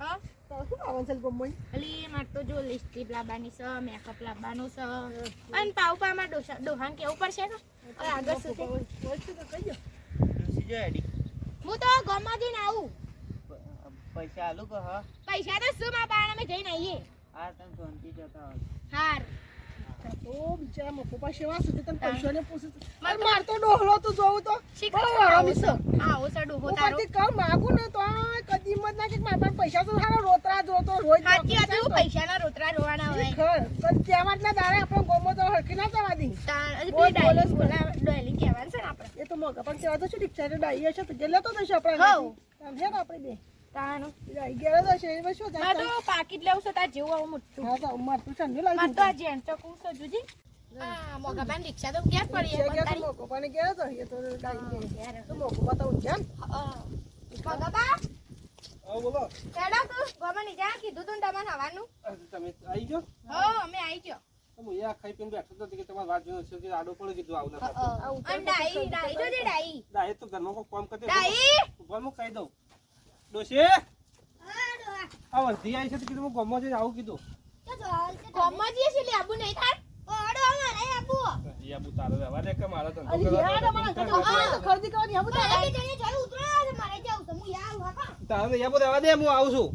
હા તો શું આવવાનું છે ગમોય અલી માર તો જો લિપસ્ટિક લાવવાની છે મેકઅપ લાવવાનું છે અને પાઉપામાં ડોહાન કેવું પડશે ને આગળ સુધી બોલશું તો કહીજો સીજો એડી હું તો ગામમાં જઈને આવું પૈસા આલુ કે હા પૈસા તો શું માં પાણ અમે જઈને આવીએ હા તમે શાંતિ જતા હોય હાર તો બિચારા મકો પાસે એવા સુધી તને પૈસાને પૂછું માર તો- માર તો ડોહલો તું જોઉં તો શીખો બહુ આરામી છે. આવો છે ડોહો હું તારો પછી કહું માગું ને તો આ કદી મત ના કે મારા પાસે પૈસા તો સારા રોતરા જોતો રોજ સાચી વાત હું પૈસાના રોતરા રોવાના હોય પણ કહેવાત ના દાડે આપણો ગોમો તો હરખી ના જવા દી પેલી ડાયલી બોલાવી કહેવાનું છે ને આપણે એ તો મગા પણ કહેવા તો શું ડિક્ચારે ડાઈ હશે તો ગેલે તો થશે હઉ. આપણે આમ આપણે બે તાનું ડાઈ ગેલે તો છે એમાં શું માર જાય તો પાકીટ લેવું છે તાર જેવું આવું મોટું હા તો માર તું ઠંડી માર લાગી તો આ જેન્ટ ચકું છે જુજી હા મોગાબાન રિક્ષા તો ક્યાં પડી છે પણ તારી મોકો પણ ગેલે તો એ તો ડાઈ ગેલે યાર તો મોકો બતાવું જાન મોગાબા હા બોલો કેડા તું ગમની જા કીધું તું ને તમને હવાનું તમે આવી ગયો હો અમે આવી ગયો હું યા ખાઈ પીને બેઠો હતો કે તમારે વાત જોઈને છે કે આડો પડે કીધું આવું ના અને ડાઈ જો જે ડાઈ ડાય તો ઘરમાં કોઈ કામ કરતે ડાઈ હું કહી દઉં ડોશી આ વર્ધી આવી છે તો કીધું હું ગમો છે આવું કીધું ગમમાં જઈએ છે લે આબુ નહીં થાય ઓડો અમારે આબુ એ આબુ તારો વ્યવહાર છે કે મારા ધંધો અરે યાર અમારા તો ખરીદી કરવાની હવે તો જઈને જઈ ઉતરો મારે જાવ તો હું યાર હા તારે એ બધું રહેવા દે હું આવું છું